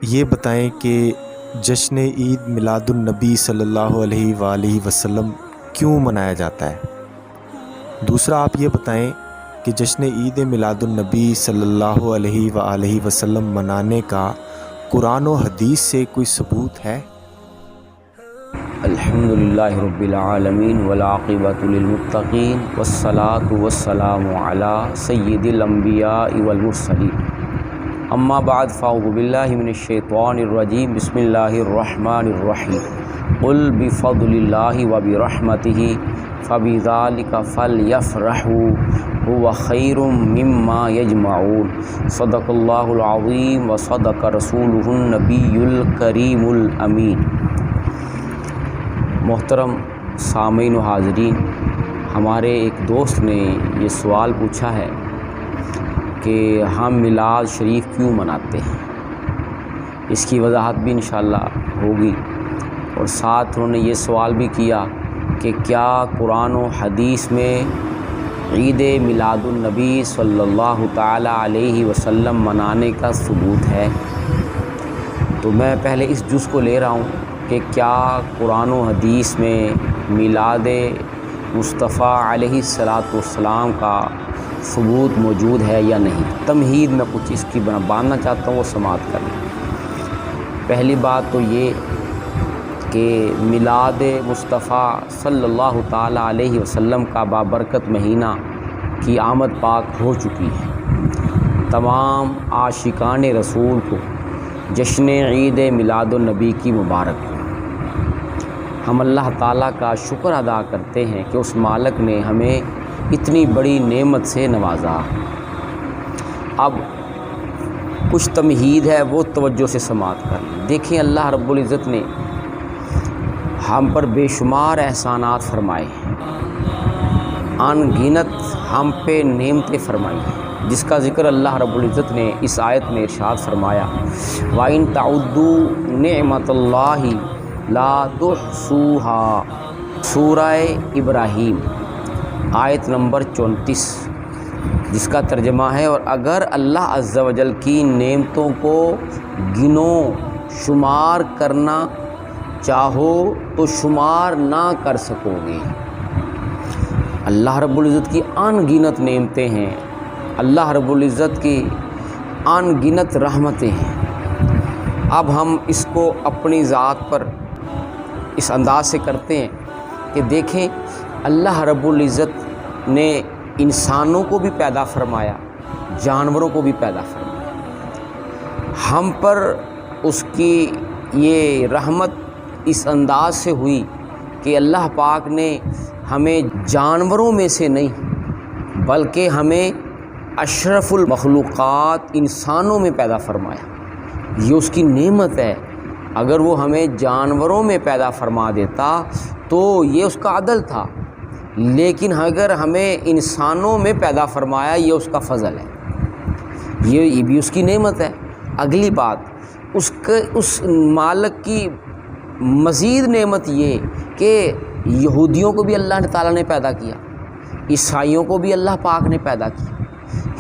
یہ بتائیں کہ جشن عید میلاد النبی صلی اللہ علیہ وآلہ وسلم کیوں منایا جاتا ہے؟ دوسرا آپ یہ بتائیں کہ جشن عید میلاد النبی صلی اللہ علیہ وآلہ وسلم منانے کا قرآن و حدیث سے کوئی ثبوت ہے؟ الحمدللہ رب العالمین والعاقبۃ للمتقین والصلاة والسلام علی سید الانبیاء والمرسلین اما بعد فاعوذ باللہ من الشیطان الرجیم بسم اللہ الرحمن الرحیم قل بفضل اللہ وبرحمتہ فبذلک فلیفرحوا هو خیر مما یجمعون صدق اللہ العظیم وصدق رسولہ النبی الکریم الامین۔ محترم سامعین و حاضرین، ہمارے ایک دوست نے یہ سوال پوچھا ہے کہ ہم میلاد شریف کیوں مناتے ہیں۔ اس کی وضاحت بھی انشاءاللہ ہوگی، اور ساتھ انہوں نے یہ سوال بھی کیا کہ کیا قرآن و حدیث میں عید میلاد النبی صلی اللہ تعالی علیہ وسلم منانے کا ثبوت ہے۔ تو میں پہلے اس جز کو لے رہا ہوں کہ کیا قرآن و حدیث میں میلاد مصطفیٰ علیہ السلام کا ثبوت موجود ہے یا نہیں۔ تمہید میں کچھ اس کی باندھنا چاہتا ہوں، وہ سماعت کر لیں۔ پہلی بات تو یہ کہ میلاد مصطفیٰ صلی اللہ تعالی علیہ وسلم کا بابرکت مہینہ کی آمد پاک ہو چکی ہے۔ تمام عاشقان رسول کو جشن عید میلاد النبی کی مبارک ہو۔ ہم اللہ تعالیٰ کا شکر ادا کرتے ہیں کہ اس مالک نے ہمیں اتنی بڑی نعمت سے نوازا۔ اب کچھ تمہید ہے، وہ توجہ سے سماعت کر لیں۔ دیکھیں، اللہ رب العزت نے ہم پر بے شمار احسانات فرمائے ہیں، ان گنت ہم پہ نعمتیں فرمائی ہیں، جس کا ذکر اللہ رب العزت نے اس آیت میں ارشاد فرمایا، وَإِن تَعُدُّوا نِعْمَةَ اللَّهِ لَا تُحْصُوهَا، سورہ ابراہیم آیت نمبر 34، جس کا ترجمہ ہے، اور اگر اللہ عز و جل کی نعمتوں کو گنو شمار کرنا چاہو تو شمار نہ کر سکو گے۔ اللہ رب العزت کی ان گنت نعمتیں ہیں، اللہ رب العزت کی ان گنت رحمتیں ہیں۔ اب ہم اس کو اپنی ذات پر اس انداز سے کرتے ہیں کہ دیکھیں، اللہ رب العزت نے انسانوں کو بھی پیدا فرمایا، جانوروں کو بھی پیدا فرمایا۔ ہم پر اس کی یہ رحمت اس انداز سے ہوئی کہ اللہ پاک نے ہمیں جانوروں میں سے نہیں بلکہ ہمیں اشرف المخلوقات انسانوں میں پیدا فرمایا۔ یہ اس کی نعمت ہے۔ اگر وہ ہمیں جانوروں میں پیدا فرما دیتا تو یہ اس کا عدل تھا، لیکن اگر ہمیں انسانوں میں پیدا فرمایا، یہ اس کا فضل ہے، یہ بھی اس کی نعمت ہے۔ اگلی بات، اس مالک کی مزید نعمت یہ کہ یہودیوں کو بھی اللہ تعالیٰ نے پیدا کیا، عیسائیوں کو بھی اللہ پاک نے پیدا کیا،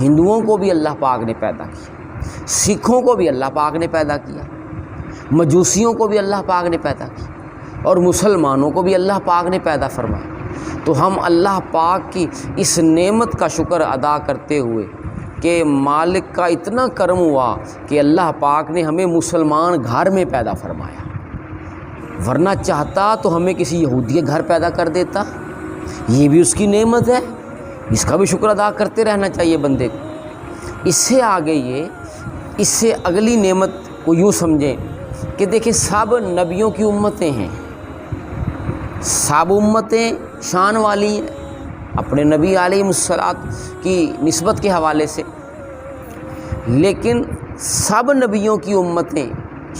ہندوؤں کو بھی اللہ پاک نے پیدا کیا، سکھوں کو بھی اللہ پاک نے پیدا کیا، مجوسیوں کو بھی اللہ پاک نے پیدا کیا، اور مسلمانوں کو بھی اللہ پاک نے پیدا فرمایا۔ تو ہم اللہ پاک کی اس نعمت کا شکر ادا کرتے ہوئے کہ مالک کا اتنا کرم ہوا کہ اللہ پاک نے ہمیں مسلمان گھر میں پیدا فرمایا، ورنہ چاہتا تو ہمیں کسی یہودی گھر پیدا کر دیتا۔ یہ بھی اس کی نعمت ہے، اس کا بھی شکر ادا کرتے رہنا چاہیے بندے کو۔ اس سے آگے اس سے اگلی نعمت کو یوں سمجھیں کہ دیکھیں، سب نبیوں کی امتیں ہیں، سب امتیں شان والی ہیں اپنے نبی علیہ الصلوۃ کی نسبت کے حوالے سے، لیکن سب نبیوں کی امتیں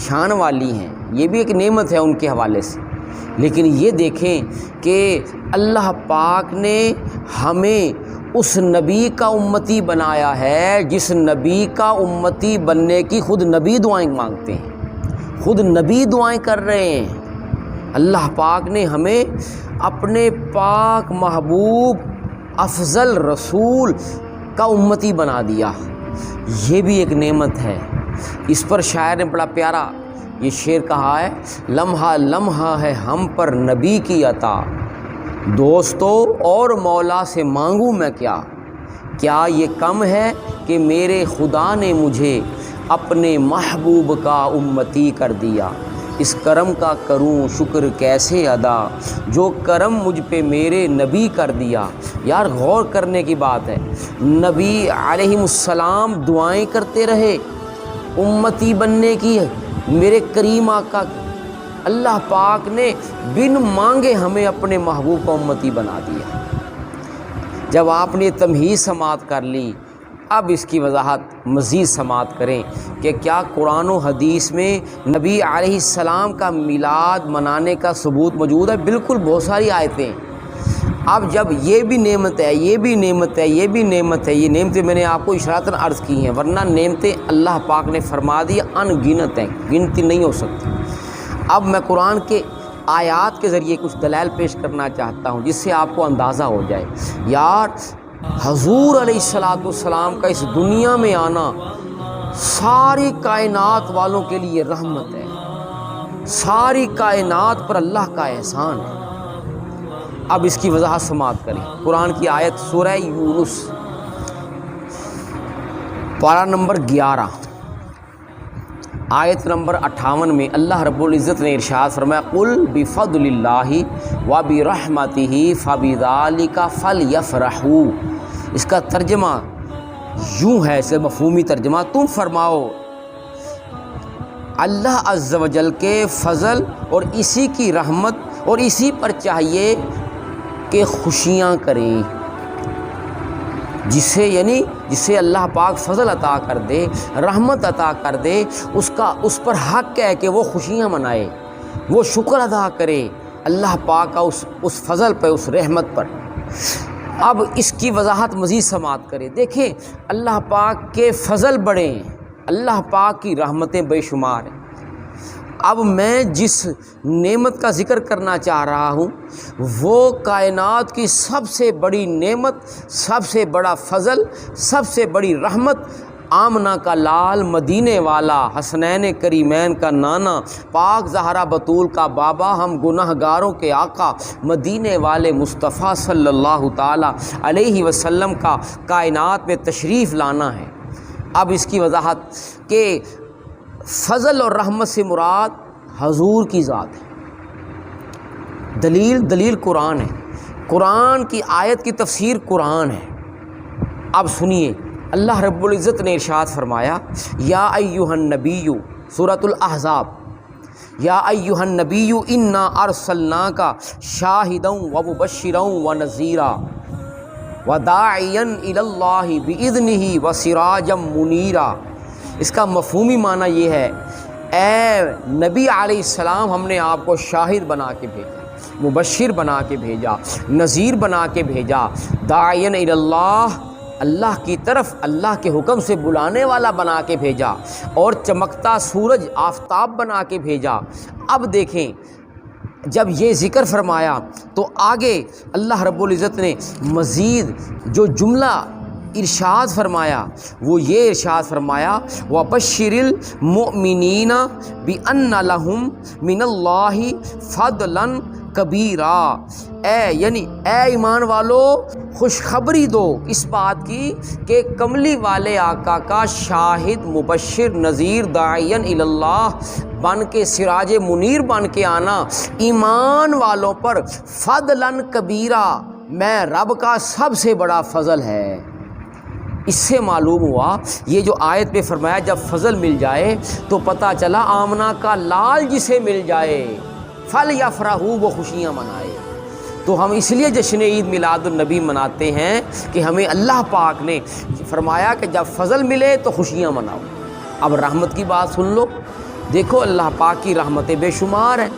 شان والی ہیں، یہ بھی ایک نعمت ہے ان کے حوالے سے۔ لیکن یہ دیکھیں کہ اللہ پاک نے ہمیں اس نبی کا امتی بنایا ہے جس نبی کا امتی بننے کی خود نبی دعائیں مانگتے ہیں، خود نبی دعائیں کر رہے ہیں۔ اللہ پاک نے ہمیں اپنے پاک محبوب افضل رسول کا امتی بنا دیا، یہ بھی ایک نعمت ہے۔ اس پر شاعر نے بڑا پیارا یہ شعر کہا ہے، لمحہ لمحہ ہے ہم پر نبی کی عطا، دوستو اور مولا سے مانگوں میں کیا یہ کم ہے کہ میرے خدا نے مجھے اپنے محبوب کا امتی کر دیا، اس کرم کا کروں شکر کیسے ادا، جو کرم مجھ پہ میرے نبی کر دیا۔ یار غور کرنے کی بات ہے، نبی علیہ السلام دعائیں کرتے رہے امتی بننے کی، میرے کریم آقا اللہ پاک نے بن مانگے ہمیں اپنے محبوب کا امتی بنا دیا۔ جب آپ نے تمہید سماعت کر لی، اب اس کی وضاحت مزید سماعت کریں کہ کیا قرآن و حدیث میں نبی علیہ السلام کا میلاد منانے کا ثبوت موجود ہے؟ بالکل، بہت ساری آیتیں۔ اب جب یہ بھی نعمت ہے، یہ بھی نعمت ہے، یہ بھی نعمت ہے، یہ نعمتیں میں نے آپ کو اشارتاً عرض کی ہیں، ورنہ نعمتیں اللہ پاک نے فرما دی ان گنت ہیں، گنتی نہیں ہو سکتی۔ اب میں قرآن کے آیات کے ذریعے کچھ دلائل پیش کرنا چاہتا ہوں جس سے آپ کو اندازہ ہو جائے۔ یار حضور علیہ السلام کا اس دنیا میں آنا ساری کائنات والوں کے لیے رحمت ہے، ساری کائنات پر اللہ کا احسان ہے۔ اب اس کی وضاحت سماعت کریں۔ قرآن کی آیت سورہ یونس پارہ نمبر 11 آیت نمبر 58 میں اللہ رب العزت نے ارشاد فرمایا، قل بفضل اللہ وبرحمتہ فبذالک فلیفرحوا۔ اس کا ترجمہ یوں ہے، اس کا مفہومی ترجمہ، تم فرماؤ اللہ عز و جل کے فضل اور اسی کی رحمت اور اسی پر چاہیے کہ خوشیاں کریں، جسے اللہ پاک فضل عطا کر دے، رحمت عطا کر دے، اس پر حق ہے کہ وہ خوشیاں منائے، وہ شکر ادا کرے اللہ پاک کا اس فضل پہ، اس رحمت پر۔ اب اس کی وضاحت مزید سماعت کرے۔ دیکھیں اللہ پاک کے فضل بڑے ہیں، اللہ پاک کی رحمتیں بے شمار ہیں۔ اب میں جس نعمت کا ذکر کرنا چاہ رہا ہوں وہ کائنات کی سب سے بڑی نعمت، سب سے بڑا فضل، سب سے بڑی رحمت، آمنہ کا لال، مدینے والا، حسنین کریمین کا نانا، پاک زہرا بطول کا بابا، ہم گناہ گاروں کے آقا، مدینے والے مصطفیٰ صلی اللہ تعالی علیہ وسلم کا کائنات میں تشریف لانا ہے۔ اب اس کی وضاحت کہ فضل اور رحمت سے مراد حضور کی ذات ہے۔ دلیل قرآن ہے، قرآن کی آیت کی تفسیر قرآن ہے۔ اب سنیے، اللہ رب العزت نے ارشاد فرمایا، یا ایھا النبی، سورۃ الاحزاب، یا ایھا النبی انا ارسلناک شاہدا ومبشرا ونذیرا وداعیا الی اللہ باذنہ وسراجا منیرا۔ اس کا مفہومی معنی یہ ہے، اے نبی علیہ السلام، ہم نے آپ کو شاہد بنا کے بھیجا، مبشر بنا کے بھیجا، نذیر بنا کے بھیجا، داعیا الی اللہ، اللہ کی طرف اللہ کے حکم سے بلانے والا بنا کے بھیجا، اور چمکتا سورج آفتاب بنا کے بھیجا۔ اب دیکھیں جب یہ ذکر فرمایا تو آگے اللہ رب العزت نے مزید جو جملہ ارشاد فرمایا وہ یہ ارشاد فرمایا، وَبَشِّرِ الْمُؤْمِنِينَ بِأَنَّ لَهُم مِّنَ اللَّهِ فَضْلًا کبیرا۔ اے ایمان والو، خوشخبری دو اس بات کی کہ کملی والے آقا کا شاہد، مبشر، نذیر، داعیا الی اللہ بن کے، سراج منیر بن کے آنا ایمان والوں پر فضلاً کبیرا، میں رب کا سب سے بڑا فضل ہے۔ اس سے معلوم ہوا یہ جو آیت پہ فرمایا جب فضل مل جائے تو پتہ چلا آمنہ کا لال جسے مل جائے فَلْيَفْرَحُوا، وہ خوشیاں منائے۔ تو ہم اس لیے جشن عید میلاد النبی مناتے ہیں کہ ہمیں اللہ پاک نے فرمایا کہ جب فضل ملے تو خوشیاں مناؤ۔ اب رحمت کی بات سن لو، دیکھو اللہ پاک کی رحمتیں بے شمار ہیں،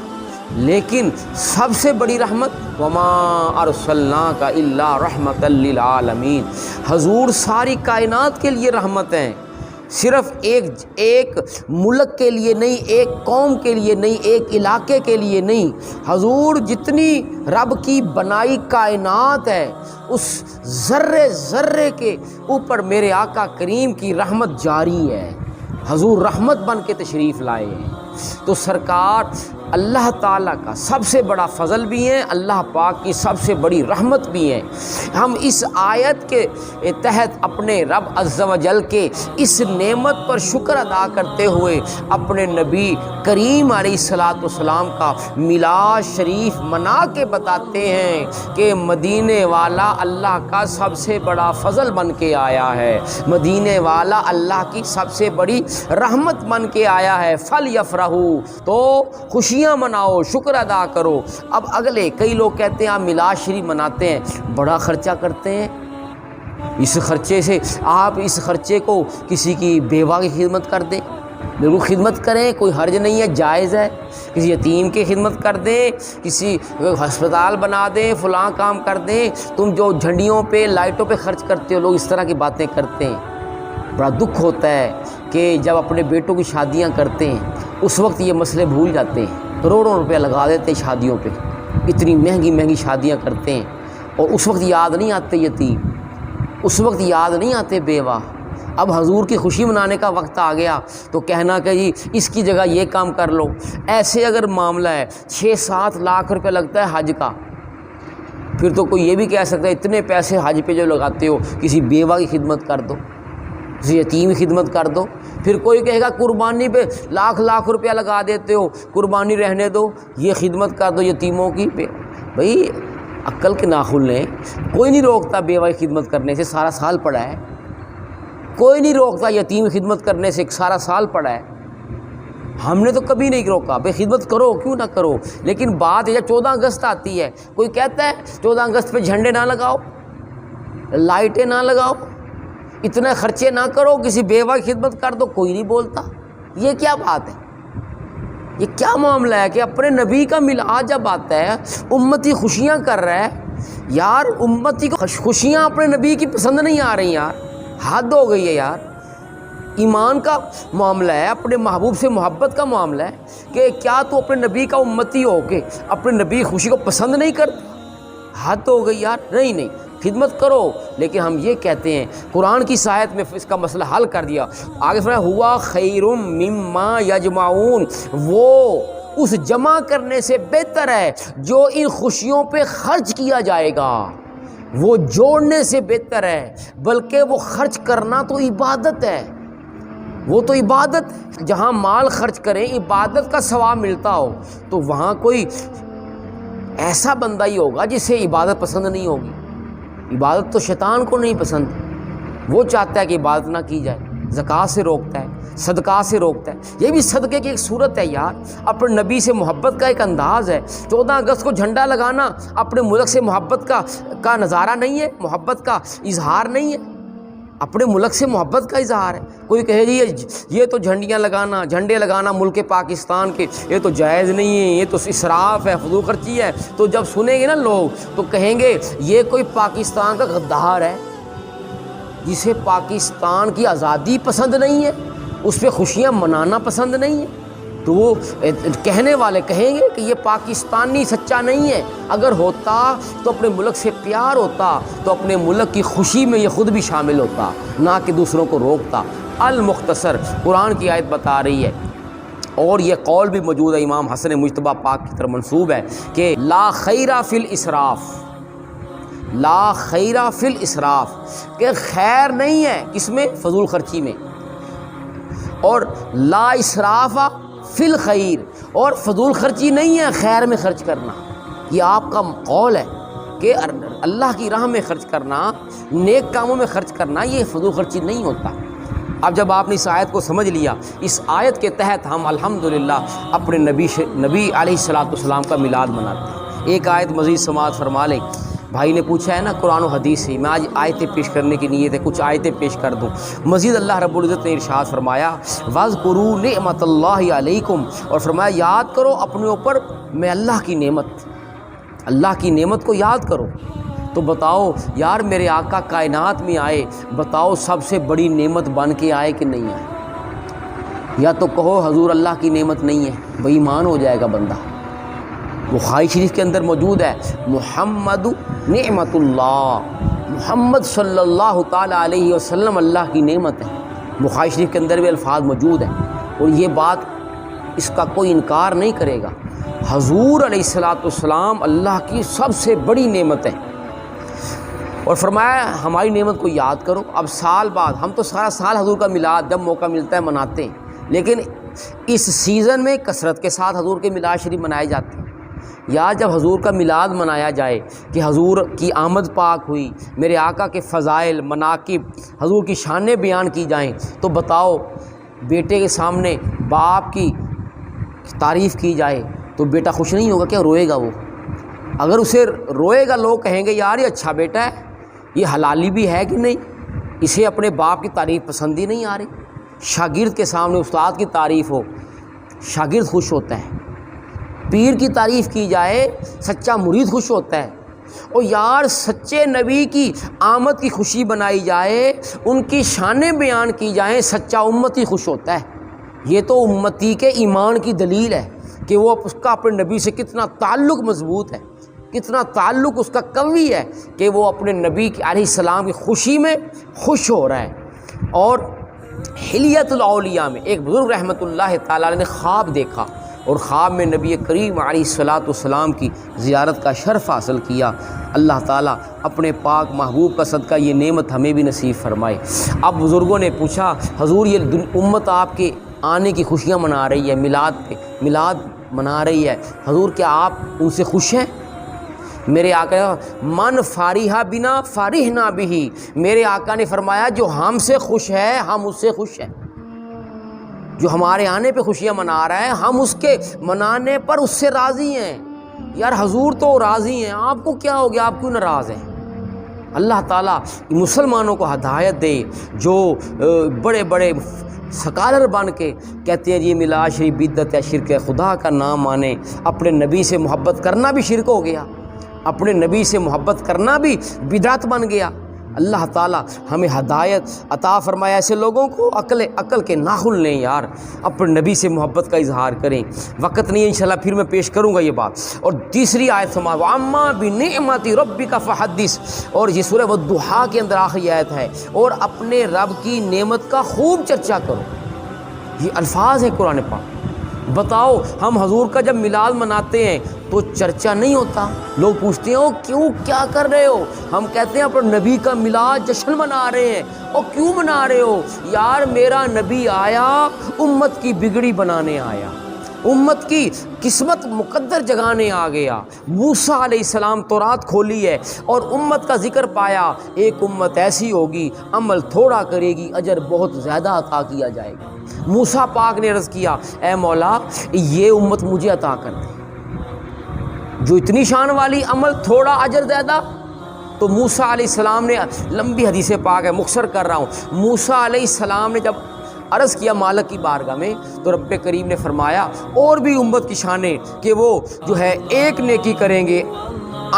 لیکن سب سے بڑی رحمت وَمَا أَرْسَلْنَاكَ إِلَّا رَحْمَةً لِّلْعَالَمِينَ، حضور ساری کائنات کے لیے رحمت ہیں، صرف ایک ملک کے لیے نہیں، ایک قوم کے لیے نہیں، ایک علاقے کے لیے نہیں، حضور جتنی رب کی بنائی کائنات ہے اس ذرے ذرے کے اوپر میرے آقا کریم کی رحمت جاری ہے۔ حضور رحمت بن کے تشریف لائے ہیں۔ تو سرکار اللہ تعالیٰ کا سب سے بڑا فضل بھی ہیں، اللہ پاک کی سب سے بڑی رحمت بھی ہیں۔ ہم اس آیت کے تحت اپنے رب عز و جل کے اس نعمت پر شکر ادا کرتے ہوئے اپنے نبی کریم علیہ الصلاۃ والسلام کا میلاد شریف منا کے بتاتے ہیں کہ مدینے والا اللہ کا سب سے بڑا فضل بن کے آیا ہے، مدینے والا اللہ کی سب سے بڑی رحمت بن کے آیا ہے۔ فَلْيَفْرَحُوا، تو خوشیاں مناؤ، شکر ادا کرو۔ اب اگلے کئی لوگ کہتے ہیں آپ میلاد شریف مناتے ہیں، بڑا خرچہ کرتے ہیں، اس خرچے سے آپ اس خرچے کو کسی کی بیوہ کی خدمت کر دیں، بالکل خدمت کریں، کوئی حرج نہیں ہے، جائز ہے۔ کسی یتیم کی خدمت کر دیں، کسی ہسپتال بنا دیں، فلاں کام کر دیں۔ تم جو جھنڈیوں پہ لائٹوں پہ خرچ کرتے ہو، لوگ اس طرح کی باتیں کرتے ہیں۔ بڑا دکھ ہوتا ہے کہ جب اپنے بیٹوں کی شادیاں کرتے ہیں اس وقت یہ مسئلے بھول جاتے ہیں، کروڑوں روپے لگا دیتے ہیں شادیوں پہ، اتنی مہنگی مہنگی شادیاں کرتے ہیں، اور اس وقت یاد نہیں آتے یتیم، اس وقت یاد نہیں آتے بیوہ۔ اب حضور کی خوشی منانے کا وقت آ گیا تو کہنا کہ جی اس کی جگہ یہ کام کر لو۔ ایسے اگر معاملہ ہے 6-7 لاکھ روپے لگتا ہے حج کا، پھر تو کوئی یہ بھی کہہ سکتا ہے اتنے پیسے حج پہ جو لگاتے ہو کسی بیوہ کی خدمت کر دو، کسی یتیم کی خدمت کر دو۔ پھر کوئی کہے گا قربانی پہ لاکھ روپیہ لگا دیتے ہو، قربانی رہنے دو، یہ خدمت کر دو یتیموں کی۔ بھئی عقل کے ناخن لیں، کوئی نہیں روکتا بیوہ کی خدمت کرنے سے، سارا سال پڑا ہے، کوئی نہیں روکتا یتیم کی خدمت کرنے سے، سارا سال پڑا ہے، ہم نے تو کبھی نہیں روکا۔ بھئی خدمت کرو، کیوں نہ کرو، لیکن بات یہ 14 اگست آتی ہے، کوئی کہتا ہے 14 اگست پہ جھنڈے نہ لگاؤ، لائٹیں نہ لگاؤ، اتنے خرچے نہ کرو، کسی بیوہ کی خدمت کر دو، کوئی نہیں بولتا۔ یہ کیا بات ہے، یہ کیا معاملہ ہے کہ اپنے نبی کا میلاد جب آتا ہے امتی خوشیاں کر رہا ہے، یار امتی کو خوشیاں اپنے نبی کی پسند نہیں آ رہی، یار حد ہو گئی ہے یار۔ ایمان کا معاملہ ہے، اپنے محبوب سے محبت کا معاملہ ہے کہ کیا تو اپنے نبی کا امتی ہو کے اپنے نبی خوشی کو پسند نہیں کرتا؟ حد ہو گئی یار۔ نہیں، خدمت کرو، لیکن ہم یہ کہتے ہیں قرآن کی آیت میں اس کا مسئلہ حل کر دیا۔ آگے فرمایا ہوا خیر مما یجمعون، وہ اس جمع کرنے سے بہتر ہے جو ان خوشیوں پہ خرچ کیا جائے گا، وہ جوڑنے سے بہتر ہے، بلکہ وہ خرچ کرنا تو عبادت ہے، وہ تو عبادت ہے۔ جہاں مال خرچ کریں عبادت کا ثواب ملتا ہو تو وہاں کوئی ایسا بندہ ہی ہوگا جسے عبادت پسند نہیں ہوگی۔ عبادت تو شیطان کو نہیں پسند، وہ چاہتا ہے کہ عبادت نہ کی جائے، زکوٰۃ سے روکتا ہے، صدقہ سے روکتا ہے۔ یہ بھی صدقے کی ایک صورت ہے یار، اپنے نبی سے محبت کا ایک انداز ہے۔ 14 اگست کو جھنڈا لگانا اپنے ملک سے محبت کا نظارہ نہیں ہے، محبت کا اظہار نہیں ہے، اپنے ملک سے محبت کا اظہار ہے۔ کوئی کہے جی یہ تو جھنڈے لگانا ملک پاکستان کے یہ تو جائز نہیں ہے، یہ تو اسراف ہے، فضول خرچی ہے۔ تو جب سنیں گے نا لوگ تو کہیں گے یہ کوئی پاکستان کا غدار ہے جسے پاکستان کی آزادی پسند نہیں ہے، اس پہ خوشیاں منانا پسند نہیں ہے، تو وہ کہنے والے کہیں گے کہ یہ پاکستانی سچا نہیں ہے۔ اگر ہوتا تو اپنے ملک سے پیار ہوتا تو اپنے ملک کی خوشی میں یہ خود بھی شامل ہوتا، نہ کہ دوسروں کو روکتا۔ المختصر قرآن کی آیت بتا رہی ہے، اور یہ قول بھی موجود ہے، امام حسن مجتبیٰ پاک کی طرف منسوب ہے کہ لا خیر فی الاسراف، لا خیر فی الاسراف، کہ خیر نہیں ہے کس میں؟ فضول خرچی میں، اور لا اسراف فی الخیر، اور فضول خرچی نہیں ہے خیر میں خرچ کرنا۔ یہ آپ کا قول ہے کہ اللہ کی راہ میں خرچ کرنا، نیک کاموں میں خرچ کرنا، یہ فضول خرچی نہیں ہوتا۔ اب جب آپ نے اس آیت کو سمجھ لیا، اس آیت کے تحت ہم الحمدللہ اپنے نبی علیہ الصلاۃ والسلام کا میلاد مناتے ہیں۔ ایک آیت مزید سماعت فرما لیں۔ بھائی نے پوچھا ہے نا قرآن و حدیث سے، میں آج آیتیں پیش کرنے کی نیت ہے، کچھ آیتیں پیش کر دوں۔ مزید اللہ رب العزت نے ارشاد فرمایا وَاذْكُرُوا نِعْمَتَ اللَّهِ عَلَيْكُمْ، اور فرمایا یاد کرو اپنے اوپر میں اللہ کی نعمت کو یاد کرو۔ تو بتاؤ یار میرے آقا کائنات میں آئے، بتاؤ سب سے بڑی نعمت بن کے آئے کہ نہیں آئے؟ یا تو کہو حضور اللہ کی نعمت نہیں ہے، بے ایمان ہو جائے گا بندہ۔ بخاری شریف کے اندر موجود ہے محمد نعمت اللہ، محمد صلی اللہ تعالیٰ علیہ وسلم اللہ کی نعمت ہے۔ بخاری شریف کے اندر بھی الفاظ موجود ہیں، اور یہ بات اس کا کوئی انکار نہیں کرے گا۔ حضور علیہ الصلوۃ والسلام اللہ کی سب سے بڑی نعمت ہے، اور فرمایا ہماری نعمت کو یاد کرو۔ اب سال بعد ہم تو سارا سال حضور کا میلاد جب موقع ملتا ہے مناتے ہیں، لیکن اس سیزن میں کثرت کے ساتھ حضور کے میلاد شریف منائے جاتے ہیں۔ یا جب حضور کا میلاد منایا جائے کہ حضور کی آمد پاک ہوئی، میرے آقا کے فضائل، مناقب، حضور کی شانیں بیان کی جائیں، تو بتاؤ بیٹے کے سامنے باپ کی تعریف کی جائے تو بیٹا خوش نہیں ہوگا کیا؟ روئے گا وہ۔ اگر اسے روئے گا، لوگ کہیں گے یار یہ اچھا بیٹا ہے، یہ حلالی بھی ہے کہ نہیں، اسے اپنے باپ کی تعریف پسند ہی نہیں آ رہی۔ شاگرد کے سامنے استاد کی تعریف ہو، شاگرد خوش ہوتا ہے۔ پیر کی تعریف کی جائے، سچا مرید خوش ہوتا ہے۔ اور یار سچے نبی کی آمد کی خوشی بنائی جائے، ان کی شانیں بیان کی جائیں، سچا امتی خوش ہوتا ہے۔ یہ تو امتی کے ایمان کی دلیل ہے کہ وہ اس کا اپنے نبی سے کتنا تعلق مضبوط ہے، کتنا تعلق اس کا قوی ہے کہ وہ اپنے نبی علیہ السلام کی خوشی میں خوش ہو رہا ہے۔ اور حلیت الاولیاء میں ایک بزرگ رحمۃ اللہ تعالیٰ نے خواب دیکھا، اور خواب میں نبی کریم علیہ الصلوۃ والسلام کی زیارت کا شرف حاصل کیا۔ اللہ تعالیٰ اپنے پاک محبوب کا صدقہ یہ نعمت ہمیں بھی نصیب فرمائے۔ اب بزرگوں نے پوچھا حضور یہ امت آپ کے آنے کی خوشیاں منا رہی ہے، میلاد منا رہی ہے، حضور کیا آپ ان سے خوش ہیں؟ میرے آقا من فارحہ بنا فارحنا بہ، میرے آقا نے فرمایا جو ہم سے خوش ہے ہم اس سے خوش ہیں۔ جو ہمارے آنے پہ خوشیاں منا رہا ہے ہم اس کے منانے پر اس سے راضی ہیں۔ یار حضور تو راضی ہیں، آپ کو کیا ہو گیا، آپ کیوں ناراض ہیں؟ اللہ تعالیٰ مسلمانوں کو ہدایت دے جو بڑے بڑے سکالر بن کے کہتے ہیں یہ میلاد شریف بدعت ہے، شرک ہے، خدا کا نام مانے۔ اپنے نبی سے محبت کرنا بھی شرک ہو گیا، اپنے نبی سے محبت کرنا بھی بدعت بن گیا۔ اللہ تعالیٰ ہمیں ہدایت عطا فرمائے، ایسے لوگوں کو عقل کے ناخن لیں یار، اپنے نبی سے محبت کا اظہار کریں۔ وقت نہیں ہے انشاءاللہ پھر میں پیش کروں گا یہ بات۔ اور تیسری آیت سماع وَأَمَّا بِنِعْمَةِ رَبِّكَ فَحَدِّثْ، اور یہ سورہ والضحیٰ کے اندر آخری آیت ہے، اور اپنے رب کی نعمت کا خوب چرچا کرو۔ یہ الفاظ ہیں قرآن پاک۔ بتاؤ ہم حضور کا جب میلاد مناتے ہیں تو چرچا نہیں ہوتا، لوگ پوچھتے ہیں کیوں، کیا کر رہے ہو؟ ہم کہتے ہیں اپنے نبی کا میلاد جشن منا رہے ہیں۔ اور کیوں منا رہے ہو؟ یار میرا نبی آیا، امت کی بگڑی بنانے آیا، امت کی قسمت مقدر جگانے آ گیا۔ موسیٰ علیہ السلام تورات کھولی ہے اور امت کا ذکر پایا، ایک امت ایسی ہوگی عمل تھوڑا کرے گی، اجر بہت زیادہ عطا کیا جائے گا۔ موسیٰ پاک نے عرض کیا اے مولا یہ امت مجھے عطا کر دے، جو اتنی شان والی، عمل تھوڑا اجر زیادہ۔ تو موسیٰ علیہ السلام نے، لمبی حدیث پاک ہے مختصر کر رہا ہوں، موسیٰ علیہ السلام نے جب عرض کیا مالک کی بارگاہ میں تو رب کریم نے فرمایا اور بھی امت کی شانیں کہ وہ جو ہے ایک نیکی کریں گے،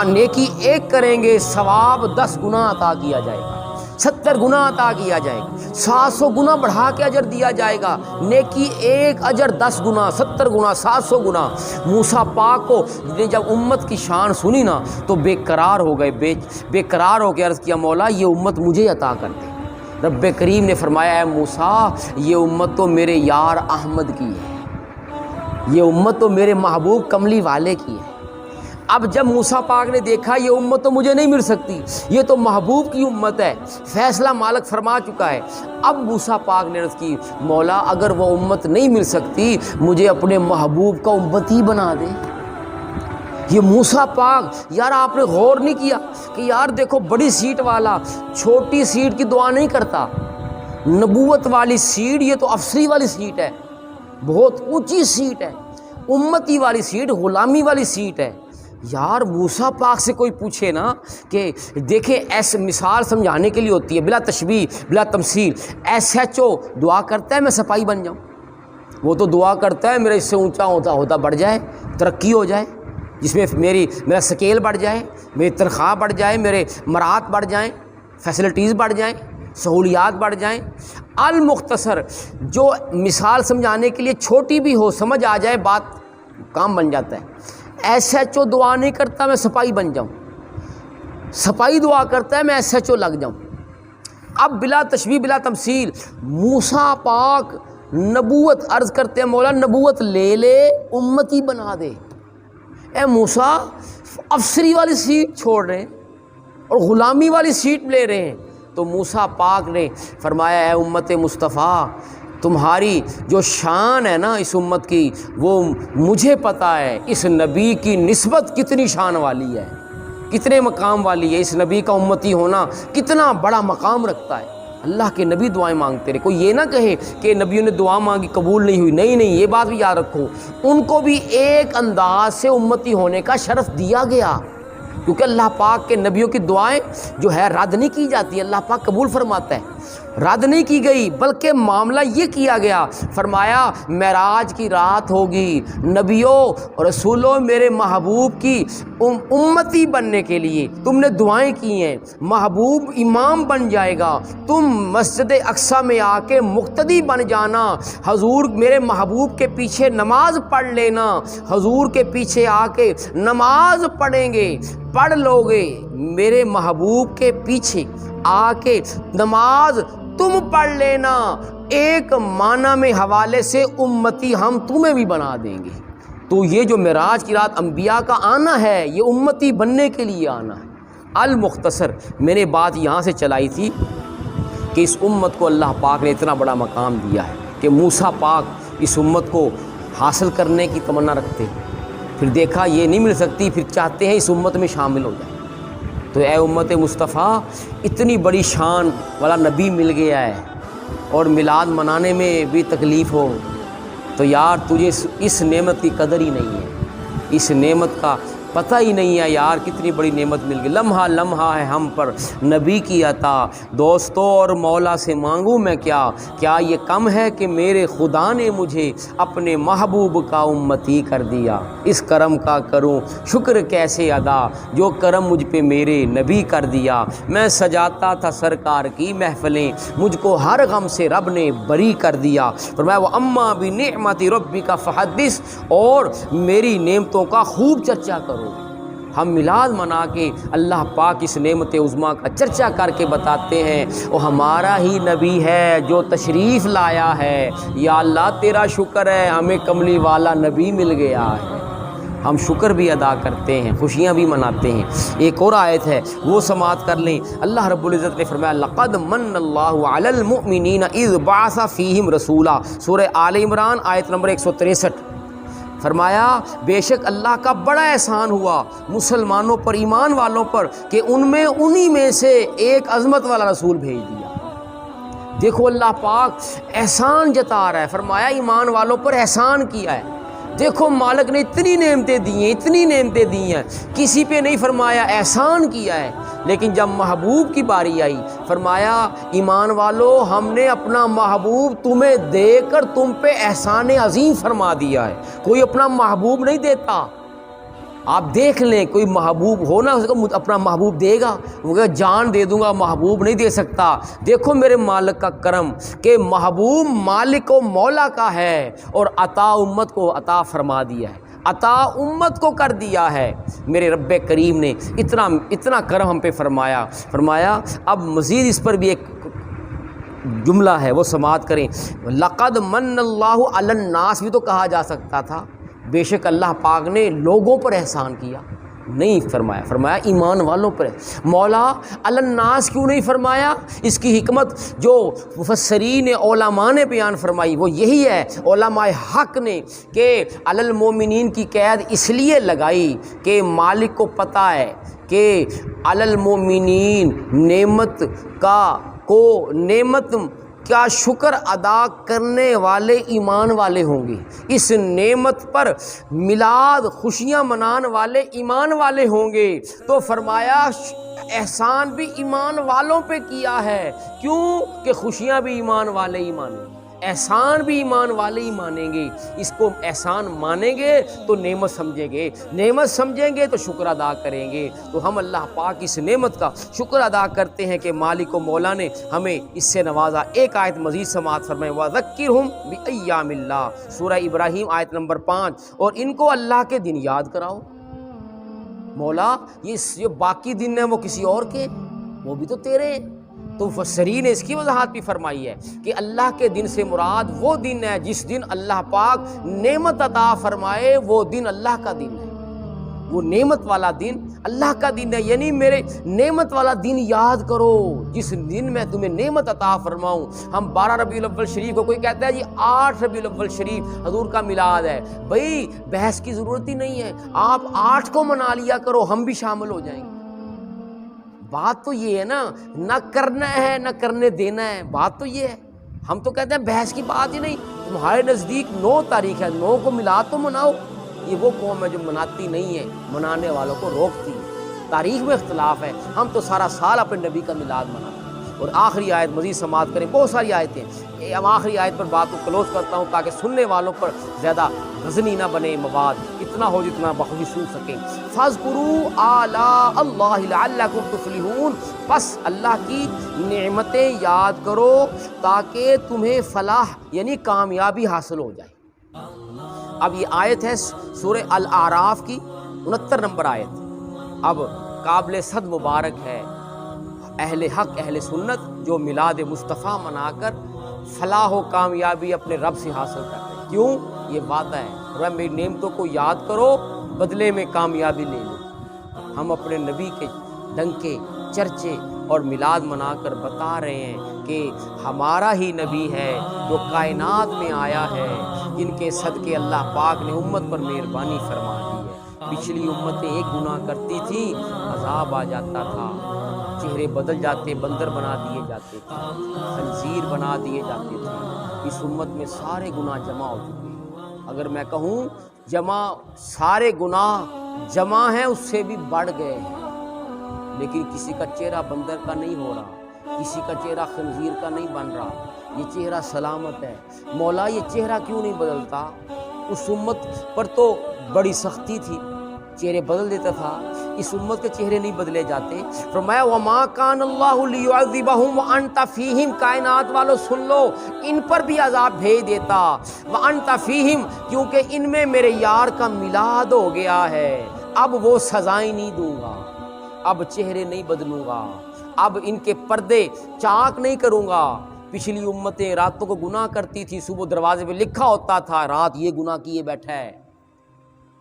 نیکی ایک کریں گے ثواب 10 گنا عطا کیا جائے گا، 70 گنا عطا کیا جائے گا، 700 گنا بڑھا کے اجر دیا جائے گا۔ نیکی ایک، اجر 10 گنا، 70 گنا، 700 گنا۔ موسیٰ پاک کو نے جب امت کی شان سنی نا تو بے قرار ہو گئے، بے قرار ہو کے عرض کیا مولا یہ امت مجھے عطا کر دے۔ رب کریم نے فرمایا اے موسیٰ یہ امت تو میرے یار احمد کی ہے، یہ امت تو میرے محبوب کملی والے کی ہے۔ اب جب موسیٰ پاک نے دیکھا یہ امت تو مجھے نہیں مل سکتی، یہ تو محبوب کی امت ہے، فیصلہ مالک فرما چکا ہے۔ اب موسیٰ پاک نے عرض کی مولا اگر وہ امت نہیں مل سکتی مجھے اپنے محبوب کا امتی بنا دے۔ یہ موسیٰ پاک، یار آپ نے غور نہیں کیا کہ یار دیکھو بڑی سیٹ والا چھوٹی سیٹ کی دعا نہیں کرتا، نبوت والی سیٹ یہ تو افسری والی سیٹ ہے، بہت اونچی سیٹ ہے، امتی والی سیٹ غلامی والی سیٹ ہے۔ یار موسیٰ پاک سے کوئی پوچھے نا کہ دیکھیں ایسے مثال سمجھانے کے لیے ہوتی ہے بلا تشبیہ بلا تمثیل۔ SHO دعا کرتا ہے میں سپاہی بن جاؤں، وہ تو دعا کرتا ہے میرا اس سے اونچا ہوتا بڑھ جائے، ترقی ہو جائے، جس میں میرا سکیل بڑھ جائے، میری تنخواہ بڑھ جائے، میرے مرات بڑھ جائیں، فیسلٹیز بڑھ جائیں، سہولیات بڑھ جائیں۔ المختصر جو مثال سمجھانے کے لیے چھوٹی بھی ہو سمجھ آ جائے بات کام بن جاتا ہے۔ SHO دعا نہیں کرتا میں سپاہی بن جاؤں، سپاہی دعا کرتا ہے میں SHO لگ جاؤں۔ اب بلا تشبیہ بلا تمثیل موسیٰ پاک نبوت عرض کرتے ہیں، مولا نبوت لے لے امتی بنا دے۔ اے موسیٰ افسری والی سیٹ چھوڑ رہے ہیں اور غلامی والی سیٹ لے رہے ہیں۔ تو موسیٰ پاک نے فرمایا اے امت مصطفیٰ، تمہاری جو شان ہے نا اس امت کی، وہ مجھے پتہ ہے اس نبی کی نسبت کتنی شان والی ہے، کتنے مقام والی ہے، اس نبی کا امتی ہونا کتنا بڑا مقام رکھتا ہے۔ اللہ کے نبی دعائیں مانگتے رہے، کوئی یہ نہ کہے کہ نبیوں نے دعا مانگی قبول نہیں ہوئی، نہیں نہیں، یہ بات بھی یاد رکھو، ان کو بھی ایک انداز سے امتی ہونے کا شرف دیا گیا، کیونکہ اللہ پاک کے نبیوں کی دعائیں جو ہے رد نہیں کی جاتی، اللہ پاک قبول فرماتا ہے، رد نہیں کی گئی، بلکہ معاملہ یہ کیا گیا، فرمایا معراج کی رات ہوگی، نبیوں اور رسولوں میرے محبوب کی امتی بننے کے لیے تم نے دعائیں کی ہیں، محبوب امام بن جائے گا، تم مسجد اقصیٰ میں آ کے مقتدی بن جانا، حضور میرے محبوب کے پیچھے نماز پڑھ لینا، حضور کے پیچھے آ کے نماز پڑھیں گے، پڑھ لو گے، میرے محبوب کے پیچھے آ کے نماز تم پڑھ لینا، ایک معنی میں حوالے سے امتی ہم تمہیں بھی بنا دیں گے۔ تو یہ جو معراج کی رات انبیاء کا آنا ہے، یہ امتی بننے کے لیے آنا ہے۔ المختصر میں نے بات یہاں سے چلائی تھی کہ اس امت کو اللہ پاک نے اتنا بڑا مقام دیا ہے کہ موسیٰ پاک اس امت کو حاصل کرنے کی تمنا رکھتے ہیں، پھر دیکھا یہ نہیں مل سکتی، پھر چاہتے ہیں اس امت میں شامل ہو جائے۔ تو اے امت مصطفیٰ، اتنی بڑی شان والا نبی مل گیا ہے اور میلاد منانے میں بھی تکلیف ہو، تو یار تجھے اس نعمت کی قدر ہی نہیں ہے، اس نعمت کا پتہ ہی نہیں ہے یار کتنی بڑی نعمت مل گئی۔ لمحہ لمحہ ہے ہم پر نبی کی عطا، دوستوں اور مولا سے مانگوں میں کیا یہ کم ہے کہ میرے خدا نے مجھے اپنے محبوب کا امتی کر دیا، اس کرم کا کروں شکر کیسے ادا، جو کرم مجھ پہ میرے نبی کر دیا، میں سجاتا تھا سرکار کی محفلیں، مجھ کو ہر غم سے رب نے بری کر دیا۔ فرمایا وَأَمَّا بِنِعْمَةِ رَبِّكَ فَحَدِّثْ، اور میری نعمتوں کا خوب چرچا کرو۔ ہم میلاد منا کے اللہ پاک اس نعمت عظمیٰ کا چرچا کر کے بتاتے ہیں وہ ہمارا ہی نبی ہے جو تشریف لایا ہے، یا اللہ تیرا شکر ہے ہمیں کملی والا نبی مل گیا ہے۔ ہم شکر بھی ادا کرتے ہیں، خوشیاں بھی مناتے ہیں۔ ایک اور آیت ہے وہ سماعت کر لیں، اللہ رب العزت نے فرمایا لَقَدْ مَنَّ اللَّهُ عَلَى الْمُؤْمِنِينَ إِذْ بَعَثَ فِيهِمْ رَسُولًا، سورہ آل عمران آیت نمبر 163۔ فرمایا بے شک اللہ کا بڑا احسان ہوا مسلمانوں پر، ایمان والوں پر، کہ انہی میں سے ایک عظمت والا رسول بھیج دیا۔ دیکھو اللہ پاک احسان جتا رہا ہے، فرمایا ایمان والوں پر احسان کیا ہے۔ دیکھو مالک نے اتنی نعمتیں دی ہیں، اتنی نعمتیں دی ہیں، کسی پہ نہیں فرمایا احسان کیا ہے، لیکن جب محبوب کی باری آئی فرمایا ایمان والو ہم نے اپنا محبوب تمہیں دے کر تم پہ احسان عظیم فرما دیا ہے۔ کوئی اپنا محبوب نہیں دیتا، آپ دیکھ لیں کوئی محبوب ہو نا، اس کو اپنا محبوب دے گا، وہ کہے جان دے دوں گا، محبوب نہیں دے سکتا۔ دیکھو میرے مالک کا کرم کہ محبوب مالک و مولا کا ہے اور عطا امت کو عطا فرما دیا ہے، عطا امت کو کر دیا ہے۔ میرے رب کریم نے اتنا کرم ہم پہ فرمایا اب مزید اس پر بھی ایک جملہ ہے وہ سماعت کریں، لقد من اللہ علی الناس بھی تو کہا جا سکتا تھا، بے شک اللہ پاک نے لوگوں پر احسان کیا، نہیں فرمایا ایمان والوں پر۔ مولا علی الناس کیوں نہیں فرمایا؟ اس کی حکمت جو مفسرین علماء نے بیان فرمائی وہ یہی ہے، علماء حق نے، کہ علی المومنین کی قید اس لیے لگائی کہ مالک کو پتہ ہے کہ علی المومنین نعمت کا شکر ادا کرنے والے ایمان والے ہوں گے، اس نعمت پر میلاد خوشیاں منانے والے ایمان والے ہوں گے، تو فرمایا احسان بھی ایمان والوں پہ کیا ہے۔ کیوں کہ خوشیاں بھی ایمان والے ہی مانیں گے، احسان بھی ایمان والے ہی مانیں گے۔ اس کو احسان مانیں گے تو نعمت سمجھیں گے تو شکر ادا کریں گے۔ تو ہم اللہ پاک اس نعمت کا شکر ادا کرتے ہیں کہ مالک و مولا نے ہمیں اس سے نوازا۔ ایک آیت مزید سماعت فرمائیں، وَذَكِّرْهُمْ بِأَيَّامِ اللَّهِ، سورہ ابراہیم آیت نمبر 5، اور ان کو اللہ کے دن یاد کراؤ۔ مولا یہ باقی دن ہیں وہ کسی اور کے، وہ بھی تو تیرے ہیں، تو مفسرین نے اس کی وضاحت بھی فرمائی ہے کہ اللہ کے دن سے مراد وہ دن ہے جس دن اللہ پاک نعمت عطا فرمائے، وہ دن اللہ کا دن ہے، وہ نعمت والا دن اللہ کا دن ہے، یعنی میرے نعمت والا دن یاد کرو جس دن میں تمہیں نعمت عطا فرماؤں۔ ہم 12 ربیع الاول شریف کو کوئی کہتا ہے جی 8 ربیع الاول شریف حضور کا میلاد ہے، بھئی بحث کی ضرورت ہی نہیں ہے، آپ 8 کو منا لیا کرو، ہم بھی شامل ہو جائیں گے۔ بات تو یہ ہے نا، نہ کرنا ہے نہ کرنے دینا ہے، بات تو یہ ہے۔ ہم تو کہتے ہیں بحث کی بات ہی نہیں، تمہارے نزدیک 9 تاریخ ہے، 9 کو میلاد تو مناؤ۔ یہ وہ قوم ہے جو مناتی نہیں ہے، منانے والوں کو روکتی ہے۔ تاریخ میں اختلاف ہے، ہم تو سارا سال اپنے نبی کا میلاد مناتے ہیں۔ اور آخری آیت مزید سماعت کریں، بہت ساری آیتیں ہیں، اب آخری آیت پر بات کو کلوز کرتا ہوں تاکہ سننے والوں پر زیادہ وزنی نہ بنے مواد، اتنا ہو جتنا بخوبی سن سکیں۔ فاذکروا آلاء اللہ لعلکم تفلحون، بس اللہ کی نعمتیں یاد کرو تاکہ تمہیں فلاح یعنی کامیابی حاصل ہو جائے۔ اب یہ آیت ہے سورہ الاعراف کی 69 نمبر آیت۔ اب قابل صد مبارک ہے اہل حق اہل سنت جو میلاد مصطفیٰ منا کر فلاح و کامیابی اپنے رب سے حاصل کرتے ہیں۔ کیوں؟ یہ وعدہ ہے، رب میری نعمتوں کو یاد کرو بدلے میں کامیابی لے لو۔ ہم اپنے نبی کے ڈنکے چرچے اور میلاد منا کر بتا رہے ہیں کہ ہمارا ہی نبی ہے جو کائنات میں آیا ہے، جن کے صدقے اللہ پاک نے امت پر مہربانی فرما دی ہے۔ پچھلی امتیں ایک گناہ کرتی تھیں، عذاب آ جاتا تھا، چہرے بدل جاتے، بندر بنا دیے جاتے تھے، خنزیر بنا دیے جاتے تھے۔ اس امت میں سارے گناہ جمع ہو چکے ہیں۔ اگر میں کہوں جمع سارے گناہ جمع ہیں، اس سے بھی بڑھ گئے ہیں، لیکن کسی کا چہرہ بندر کا نہیں ہو رہا، کسی کا چہرہ خنزیر کا نہیں بن رہا، یہ چہرہ سلامت ہے۔ مولا یہ چہرہ کیوں نہیں بدلتا؟ اس امت پر تو بڑی سختی تھی، چہرے بدل دیتا تھا، اس امت کے چہرے نہیں بدلے جاتے۔ فرمایا وما کان اللہ لیعذبہم وانت فیہم، کائنات والو سن لو، ان پر بھی عذاب بھیج دیتا، وانت فیہم، کیونکہ ان میں میرے یار کا میلاد ہو گیا ہے، اب وہ سزائیں نہیں دوں گا، اب چہرے نہیں بدلوں گا، اب ان کے پردے چاک نہیں کروں گا۔ پچھلی امتیں راتوں کو گناہ کرتی تھی، صبح دروازے پہ لکھا ہوتا تھا رات یہ گناہ کیے بیٹھا ہے،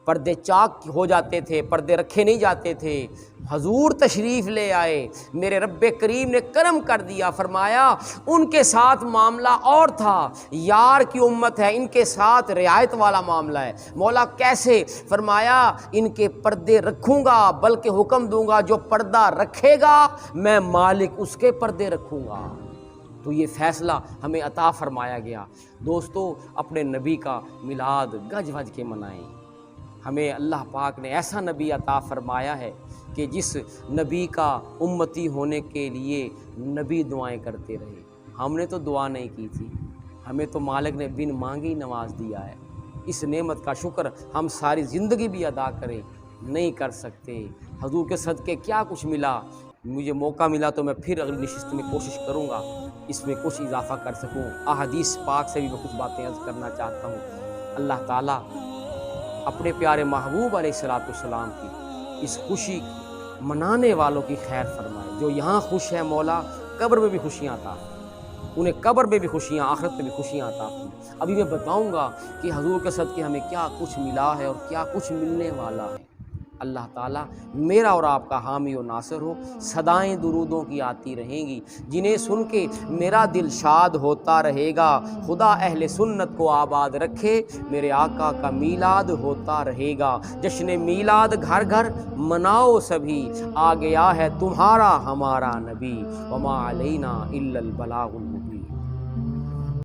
پردے چاک ہو جاتے تھے، پردے رکھے نہیں جاتے تھے۔ حضور تشریف لے آئے، میرے رب کریم نے کرم کر دیا، فرمایا ان کے ساتھ معاملہ اور تھا، یار کی امت ہے، ان کے ساتھ رعایت والا معاملہ ہے۔ مولا کیسے؟ فرمایا ان کے پردے رکھوں گا، بلکہ حکم دوں گا جو پردہ رکھے گا میں مالک اس کے پردے رکھوں گا۔ تو یہ فیصلہ ہمیں عطا فرمایا گیا۔ دوستو اپنے نبی کا میلاد گج وج کے منائیں۔ ہمیں اللہ پاک نے ایسا نبی عطا فرمایا ہے کہ جس نبی کا امتی ہونے کے لیے نبی دعائیں کرتے رہے۔ ہم نے تو دعا نہیں کی تھی، ہمیں تو مالک نے بن مانگی نواز دیا ہے۔ اس نعمت کا شکر ہم ساری زندگی بھی ادا کریں نہیں کر سکتے۔ حضور کے صدقے کیا کچھ ملا، مجھے موقع ملا تو میں پھر اگلی نشست میں کوشش کروں گا اس میں کچھ اضافہ کر سکوں۔ احادیث پاک سے بھی میں کچھ باتیں عرض کرنا چاہتا ہوں۔ اللہ تعالیٰ اپنے پیارے محبوب علیہ الصلوۃ والسلام کی اس خوشی منانے والوں کی خیر فرمائے۔ جو یہاں خوش ہے مولا قبر میں بھی خوشیاں عطا فرمائے، انہیں قبر میں بھی خوشیاں، آخرت میں بھی خوشیاں عطا فرمائے۔ ابھی میں بتاؤں گا کہ حضور کے صدقے ہمیں کیا کچھ ملا ہے اور کیا کچھ ملنے والا ہے۔ اللہ تعالیٰ میرا اور آپ کا حامی و ناصر ہو۔ صدائیں درودوں کی آتی رہیں گی جنہیں سن کے میرا دل شاد ہوتا رہے گا۔ خدا اہل سنت کو آباد رکھے، میرے آقا کا میلاد ہوتا رہے گا۔ جشن میلاد گھر گھر مناؤ سبھی، آ گیا ہے تمہارا ہمارا نبی، وما علینا الا البلاغ المبین۔